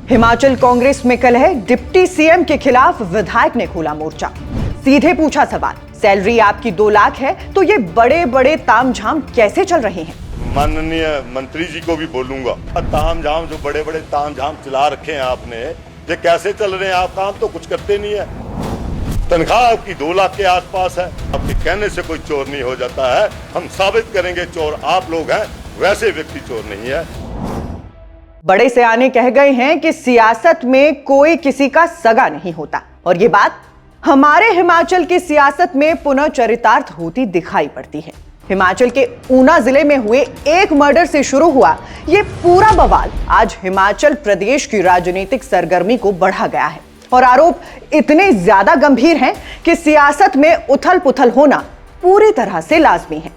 हिमाचल कांग्रेस में कलह, deputy CM के खिलाफ विधायक ने खोला मोर्चा। सीधे पूछा सवाल, सैलरी आपकी 2 लाख है तो ये बड़े बड़े तामझाम कैसे चल रहे हैं? माननीय मंत्री जी को भी बोलूंगा, तामझाम जो बड़े बड़े तामझाम चला रखे हैं आपने, ये कैसे चल रहे हैं? आप काम तो कुछ करते नहीं है। तनख्वाह आपकी 2 लाख के आसपास है, आपके कहने से कोई चोर नहीं हो जाता है। हम साबित करेंगे चोर आप लोग हैं, वैसे व्यक्ति चोर नहीं है। बड़े सयाने कह गए हैं कि सियासत में कोई किसी का सगा नहीं होता, और ये बात हमारे हिमाचल की सियासत में पुनः चरितार्थ होती दिखाई पड़ती है। हिमाचल के ऊना जिले में हुए एक मर्डर से शुरू हुआ ये पूरा बवाल आज हिमाचल प्रदेश की राजनीतिक सरगर्मी को बढ़ा गया है, और आरोप इतने ज्यादा गंभीर हैं कि सियासत में उथल पुथल होना पूरी तरह से लाजमी है।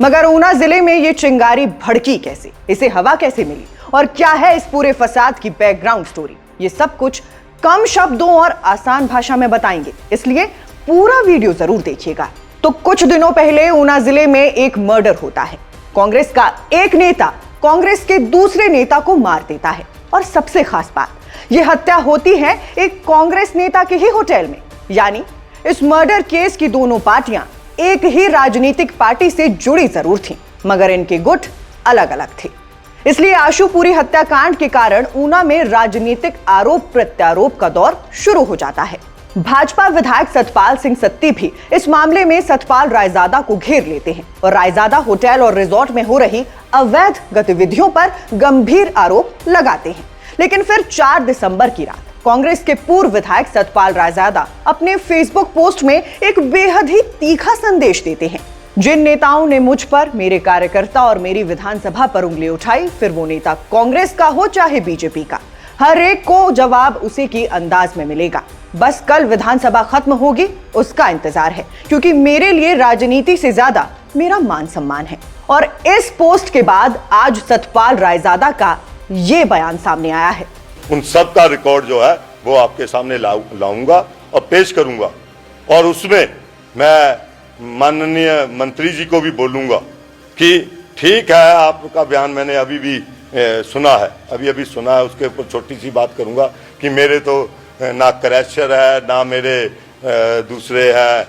मगर ऊना जिले में ये चिंगारी भड़की कैसे, इसे हवा कैसे मिली, और क्या है इस पूरे फसाद की बैकग्राउंड स्टोरी, ये सब कुछ कम शब्दों और आसान भाषा में बताएंगे, इसलिए पूरा वीडियो जरूर देखिएगा। तो कुछ दिनों पहले ऊना जिले में एक मर्डर होता है। कांग्रेस का एक नेता कांग्रेस के दूसरे नेता को मार देता है, और सबसे खास बात, यह हत्या होती है एक कांग्रेस नेता के ही होटल में। यानी इस मर्डर केस की दोनों पार्टियां एक ही राजनीतिक पार्टी से जुड़ी जरूर थीं, मगर इनके गुट अलग अलग थे। इसलिए आशुपुरी हत्याकांड के कारण ऊना में राजनीतिक आरोप प्रत्यारोप का दौर शुरू हो जाता है। भाजपा विधायक सतपाल सिंह सत्ती भी इस मामले में सतपाल रायजादा को घेर लेते हैं, और रायजादा होटल और रिजॉर्ट में हो रही अवैध गतिविधियों पर गंभीर आरोप लगाते हैं। लेकिन फिर 4 दिसंबर की रात कांग्रेस के पूर्व विधायक सतपाल रायजादा अपने फेसबुक पोस्ट में एक बेहद ही तीखा संदेश देते हैं। जिन नेताओं ने मुझ पर, मेरे कार्यकर्ता और मेरी विधानसभा पर उंगली उठाई, फिर वो नेता कांग्रेस का हो चाहे बीजेपी का, हर एक को जवाब उसी की अंदाज में मिलेगा। बस कल विधानसभा खत्म होगी, उसका इंतजार है, क्योंकि मेरे लिए राजनीति से ज्यादा मेरा मान सम्मान है। और इस पोस्ट के बाद आज सतपाल रायजादा का ये बयान सामने आया है। उन सब का रिकॉर्ड जो है वो आपके सामने लाऊंगा और पेश करूंगा, और उसमें मैं माननीय मंत्री जी को भी बोलूंगा कि ठीक है, आपका बयान मैंने अभी भी सुना है, अभी सुना है। उसके ऊपर छोटी सी बात करूंगा कि मेरे तो ना क्रैशर है, ना मेरे दूसरे है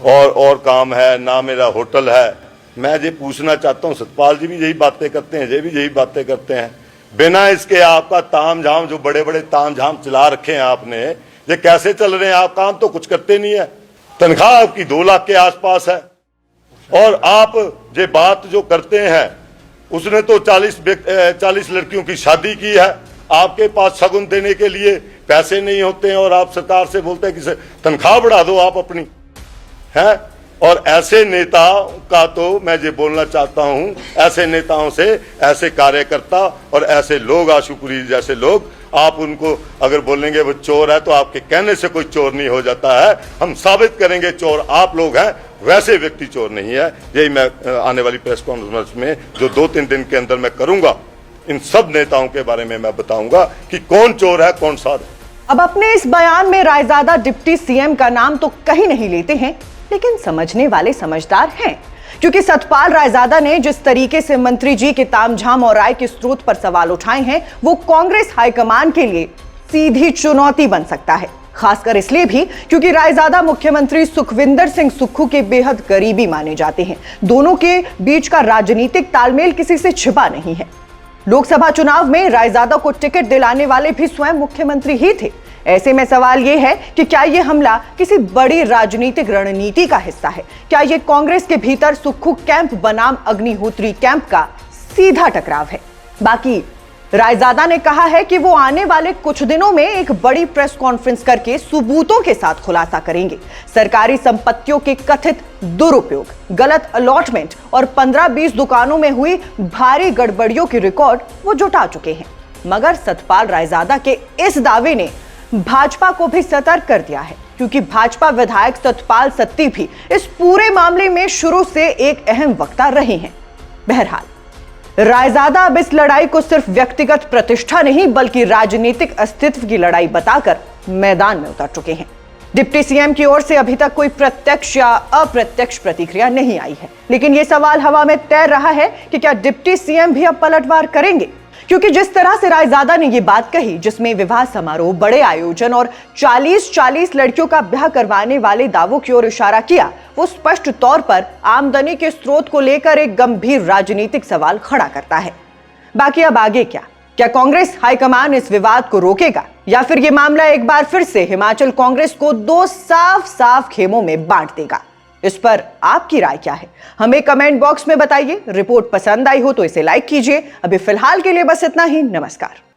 और काम है, ना मेरा होटल है। मैं ये पूछना चाहता हूँ, सतपाल जी भी यही बातें करते हैं, ये भी यही बातें करते हैं। बिना इसके आपका तामझाम जो बड़े बड़े तामझाम चला रखे हैं आपने, ये कैसे चल रहे हैं? आप काम तो कुछ करते नहीं है। तनख्वाह आपकी 2 लाख के आसपास है, और आप ये बात जो करते हैं, उसने तो 40 लड़कियों की शादी की है। आपके पास शगुन देने के लिए पैसे नहीं होते हैं, और आप सरकार से बोलते हैं कि तनख्वाह बढ़ा दो आप अपनी, है। और ऐसे नेताओं का तो मैं ये बोलना चाहता हूं, ऐसे नेताओं से, ऐसे कार्यकर्ता और ऐसे लोग, आशुपुरी जैसे लोग, आप उनको अगर बोलेंगे वो चोर है, तो आपके कहने से कोई चोर नहीं हो जाता है। हम साबित करेंगे चोर आप लोग हैं, वैसे व्यक्ति चोर नहीं है। यही मैं आने वाली प्रेस कॉन्फ्रेंस में जो 2-3 दिन के अंदर मैं करूंगा, इन सब नेताओं के बारे में मैं बताऊंगा कि कौन चोर है, कौन साध है। अब अपने इस बयान में रायजादा डिप्टी सीएम का नाम तो कहीं नहीं लेते हैं, लेकिन समझने वाले समझदार हैं, क्योंकि सतपाल रायजादा ने जिस तरीके से मंत्री जी के तामझाम और आय के स्रोत पर सवाल उठाए हैं, वो कांग्रेस हाईकमान के लिए सीधी चुनौती बन सकता है। खासकर इसलिए भी क्योंकि रायजादा मुख्यमंत्री सुखविंदर सिंह सुक्खू के बेहद करीबी माने जाते हैं। दोनों के बीच का राजनीतिक तालमेल किसी से छिपा नहीं है। लोकसभा चुनाव में रायजादा को टिकट दिलाने वाले भी स्वयं मुख्यमंत्री ही थे। ऐसे में सवाल यह है कि क्या यह हमला किसी बड़ी राजनीतिक रणनीति का हिस्सा है? क्या यह कांग्रेस के भीतर सुक्खू कैंप बनाम अग्निहोत्री कैंप का सीधा टकराव है? बाकी रायजादा ने कहा है कि वो आने वाले कुछ दिनों में एक बड़ी प्रेस कॉन्फ्रेंस करके सबूतों के साथ खुलासा करेंगे। सरकारी संपत्तियों के कथित दुरुपयोग, गलत अलॉटमेंट और 15-20 दुकानों में हुई भारी गड़बड़ियों की रिकॉर्ड वो जुटा चुके हैं। मगर सतपाल रायजादा के इस दावे ने भाजपा को भी सतर्क कर दिया है, क्योंकि भाजपा विधायक सतपाल सत्ती भी इस पूरे मामले में शुरू से एक अहम वक्ता रहे हैं। बहरहाल रायजादा अब इस लड़ाई को सिर्फ व्यक्तिगत प्रतिष्ठा नहीं, बल्कि राजनीतिक अस्तित्व की लड़ाई बताकर मैदान में उतर चुके हैं। डिप्टी सीएम की ओर से अभी तक कोई प्रत्यक्ष या अप्रत्यक्ष प्रतिक्रिया नहीं आई है, लेकिन यह सवाल हवा में तैर रहा है कि क्या डिप्टी सीएम भी अब पलटवार करेंगे? क्योंकि जिस तरह से रायजादा ने यह बात कही, जिसमें विवाह समारोह, बड़े आयोजन और 40-40 लड़कियों का ब्याह करवाने वाले दावों की ओर इशारा किया, वो स्पष्ट तौर पर आमदनी के स्रोत को लेकर एक गंभीर राजनीतिक सवाल खड़ा करता है। बाकी अब आगे क्या कांग्रेस हाईकमान इस विवाद को रोकेगा, या फिर यह मामला एक बार फिर से हिमाचल कांग्रेस को दो साफ साफ खेमों में बांट देगा? इस पर आपकी राय क्या है, हमें कमेंट बॉक्स में बताइए। रिपोर्ट पसंद आई हो तो इसे लाइक कीजिए। अभी फिलहाल के लिए बस इतना ही। नमस्कार।